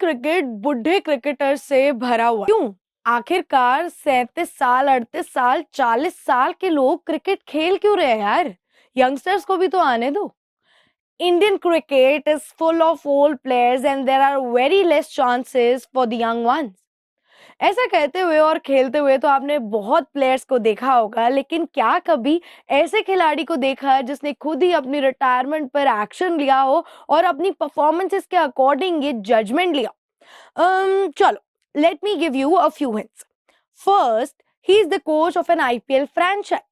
Cricket बुढ़े cricketer से भरा हुआ क्यों? आखिरकार 37 साल, 38 साल, 40 साल के लोग क्रिकेट खेल क्यों रहे हैं यार? यंगस्टर्स को भी तो आने दो। Indian cricket is full of old players and there are very less chances for the young ones. ऐसा कहते हुए और खेलते हुए तो आपने बहुत प्लेयर्स को देखा होगा, लेकिन क्या कभी ऐसे खिलाड़ी को देखा है जिसने खुद ही अपनी रिटायरमेंट पर एक्शन लिया हो और अपनी परफॉर्मेंसेस के अकॉर्डिंग ये जजमेंट लिया? चलो, let me give you a few hints. First, he is the coach of N IPL franchise.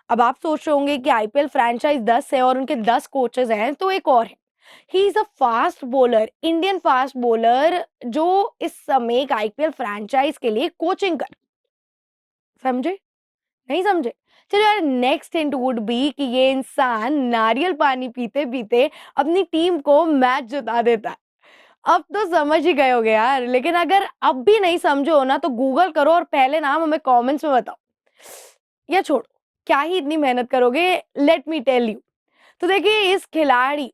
अब आप सोच रहे होंगे कि आईपीएल फ्रेंचाइज 10 है और उनके 10 कोचेस हैं, तो एक और है. He is a fast bowler, Indian fast bowler, जो इस समय एक आईपीएल फ्रेंचाइज के लिए कोचिंग कर. समझे? नहीं समझे? चलो यार, नेक्स्ट हिंट वुड बी कि ये इंसान नारियल पानी पीते पीते अपनी टीम को मैच जिता देता है. अब तो समझ ही गए होगे यार, लेकिन अगर अब भी नहीं समझो ना तो गूगल करो और पहले नाम हमें कमेंट्स में बताओ. या छोड़ो, क्या ही इतनी मेहनत करोगे, लेट मी टेल यू. तो देखिए, इस खिलाड़ी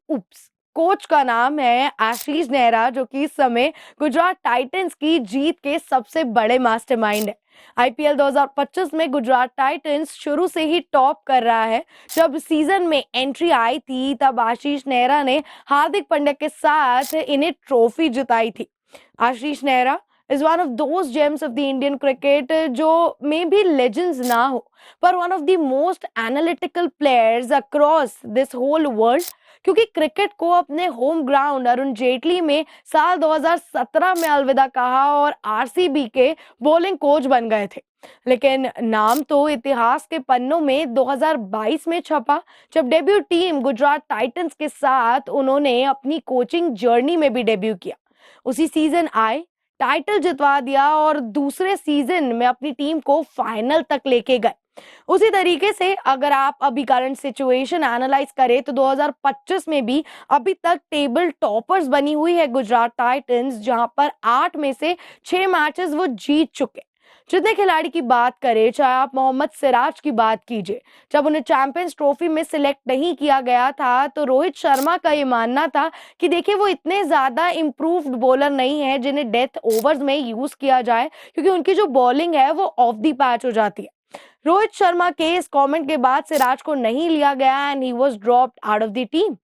कोच का नाम है आशीष नेहरा, जो कि इस समय गुजरात टाइटंस की जीत के सबसे बड़े मास्टरमाइंड है. आईपीएल 2025 में गुजरात टाइटंस शुरू से ही टॉप कर रहा है. जब सीजन में एंट्री आई थी तब आशीष नेहरा ने हार्दिक पांड्या के साथ इन्हें ट्रॉफी जिताई थी. आशीष Nehra is one of those gems of the Indian cricket जो मे बी legends ना हो, पर one of the most analytical players across this whole world, क्योंकि क्रिकेट को अपने होम ग्राउंड अरुण जेटली में साल 2017 में अलविदा कहा और आरसीबी के बॉलिंग कोच बन गए थे. लेकिन नाम तो इतिहास के पन्नों में 2022 में छपा, जब डेब्यू टीम गुजरात टाइटंस के साथ उन्होंने अपनी कोचिंग जर्नी में भी डेब्यू किया. उसी सीजन आए, टाइटल जितवा दिया और दूसरे सीजन में अपनी टीम को फाइनल तक लेके गए. उसी तरीके से अगर आप अभी करंट सिचुएशन एनालाइज करें तो 2025 में भी अभी तक टेबल टॉपर्स बनी हुई है गुजरात टाइटंस, जहां पर 8 में से 6 मैचेस वो जीत चुके. जितने खिलाड़ी की बात करें, चाहे आप मोहम्मद सिराज की बात कीजिए, जब उन्हें चैंपियंस ट्रॉफी में सिलेक्ट नहीं किया गया था तो रोहित शर्मा का ये मानना था कि देखिए, वो इतने ज्यादा इम्प्रूव्ड बॉलर नहीं है जिन्हें डेथ ओवर्स में यूज किया जाए, क्योंकि उनकी जो बॉलिंग है वो ऑफ दी पैच हो जाती है. रोहित शर्मा के इस कमेंट के बाद सिराज को नहीं लिया गया and he was dropped out of the team.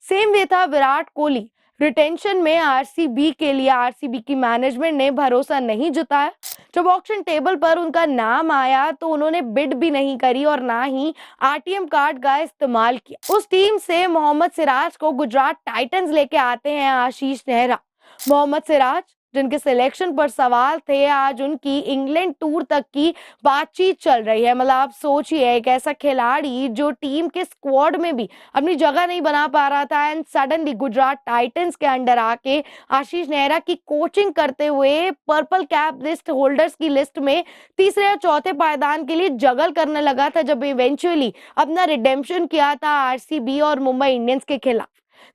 Same way था विराट कोहली. रिटेंशन में आरसीबी के लिए आरसीबी की मैनेजमेंट ने भरोसा नहीं जताया. जब ऑक्शन टेबल पर उनका नाम आया तो उन्होंने बिड भी नहीं करी और ना ही आरटीएम कार्ड का इस्तेमाल किया. उस टीम से मोहम्मद सिराज को गुजरात टाइटंस लेके आते हैं आशीष नेहरा. मोहम्मद सिराज, जिनके सिलेक्शन पर सवाल थे, आज उनकी इंग्लैंड टूर तक की बातचीत चल रही है. मतलब आप सोचिए, एक ऐसा खिलाड़ी जो टीम के स्क्वाड में भी अपनी जगह नहीं बना पा रहा था एंड सडनली गुजरात टाइटंस के अंडर आके आशीष नेहरा की कोचिंग करते हुए पर्पल कैप लिस्ट होल्डर्स की लिस्ट में तीसरे या चौथे पायदान के लिए जगल करने लगा था, जब इवेंचुअली अपना रिडेम्पशन किया था आरसीबी और मुंबई इंडियंस के खिलाफ.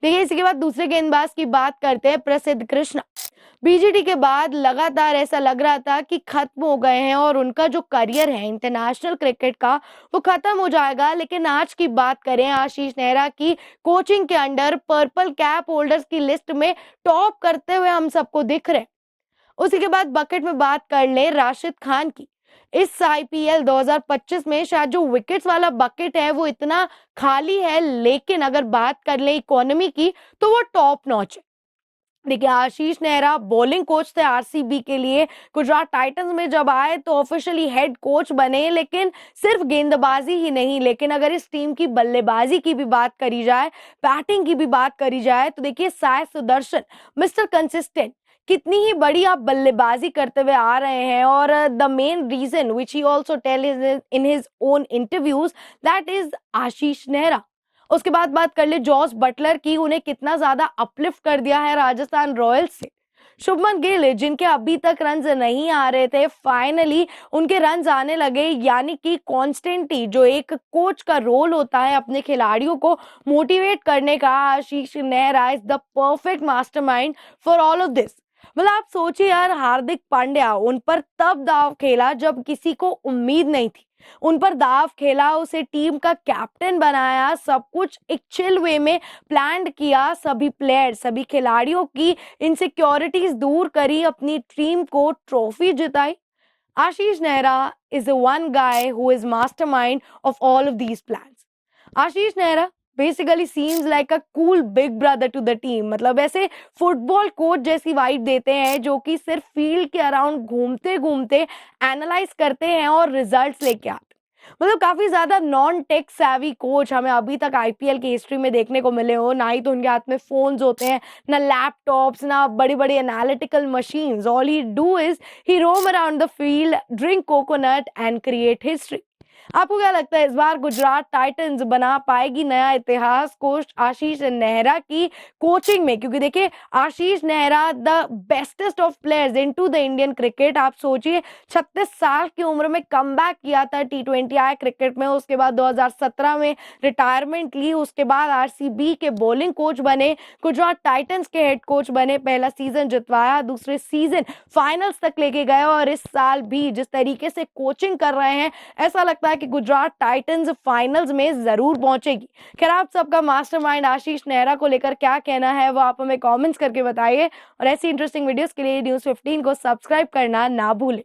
देखिए, इसके बाद दूसरे गेंदबाज की बात करते हैं, प्रसिद्ध कृष्णा. बीजीटी के बाद लगातार ऐसा लग रहा था कि खत्म हो गए हैं और उनका जो करियर है इंटरनेशनल क्रिकेट का वो खत्म हो जाएगा. लेकिन आज की बात करें, आशीष नेहरा की कोचिंग के अंडर पर्पल कैप होल्डर्स की लिस्ट में टॉप करते हुए हम सबको दिख रहे. उसी के बाद बकेट में बात कर ले राशिद खान की. इस आईपीएल 2025 में शायद जो विकेट्स वाला बकेट है वो इतना खाली है, लेकिन अगर बात कर ले इकोनॉमी की तो वो टॉप नॉच है. देखिए, आशीष नेहरा बॉलिंग कोच थे आरसीबी के लिए. गुजरात टाइटंस में जब आए तो ऑफिशियली हेड कोच बने, लेकिन सिर्फ गेंदबाजी ही नहीं, लेकिन अगर इस टीम की बल्लेबाजी की भी बात करी जाए, बैटिंग की भी बात करी जाए, तो देखिए, साई सुदर्शन, मिस्टर कंसिस्टेंट, कितनी ही बड़ी आप बल्लेबाजी करते हुए आ रहे हैं. और the main reason which he also tell in his own interviews, that is Ashish Nehra. उसके बाद बात कर ले जॉस बटलर की. उन्हें कितना ज्यादा अपलिफ्ट कर दिया है राजस्थान रॉयल्स से. शुभमन गिल, जिनके अभी तक रन्स नहीं आ रहे थे, फाइनली उनके रन्स आने लगे. यानी कि कॉन्स्टेंटली जो एक कोच का रोल होता है अपने खिलाड़ियों को मोटिवेट करने का, Ashish Nehra is the perfect mastermind for all of this. मतलब आप सोचिए यार, हार्दिक पांड्या उन पर तब दाव खेला जब किसी को उम्मीद नहीं थी। उन पर दाव खेला, उसे टीम का कैप्टन बनाया, सब कुछ एक चिल वे में प्लान्ड किया, सभी प्लेयर सभी खिलाड़ियों की इनसिक्योरिटीज दूर करी, अपनी टीम को ट्रॉफी जिताई। Ashish Nehra is the one guy who is mastermind of all of these plans. Ashish Nehra basically seems like a cool big brother to the team. मतलब ऐसे फुटबॉल कोच जैसी वाइब देते हैं जो कि सिर्फ फील्ड के अराउंड घूमते घूमते एनालाइज करते हैं और रिजल्ट्स लेके आते हैं। मतलब काफी ज्यादा नॉन टेक सैवी कोच हमें अभी तक आईपीएल की हिस्ट्री में देखने को मिले हो। ना ही तो उनके हाथ में फोन्स होते हैं, ना लैपटॉप्स, ना बड़ी बड़ी analytical machines. All he do is he roam around the field, drink coconut and create history. आपको क्या लगता है इस बार गुजरात टाइटंस बना पाएगी नया इतिहास कोच आशीष नेहरा की कोचिंग में? क्योंकि देखिए, Ashish Nehra the bestest of players into the Indian cricket. आप सोचिए, 36 साल की उम्र में कमबैक किया था टी20 आई क्रिकेट में, उसके बाद 2017 में रिटायरमेंट ली, उसके बाद आरसीबी के बॉलिंग कोच बने, गुजरात टाइटंस के हेड कोच बने, पहला सीजन जितवाया, दूसरे सीजन फाइनल्स तक लेके गए, और इस साल भी जिस तरीके से कोचिंग कर रहे हैं, ऐसा लगता है कि गुजरात टाइटंस फाइनल्स में जरूर पहुंचेगी। खैर, आप सबका मास्टरमाइंड आशीष नेहरा को लेकर क्या कहना है वो आप हमें कमेंट्स करके बताइए, और ऐसी इंटरेस्टिंग वीडियोस के लिए न्यूज़ 15 को सब्सक्राइब करना ना भूलें।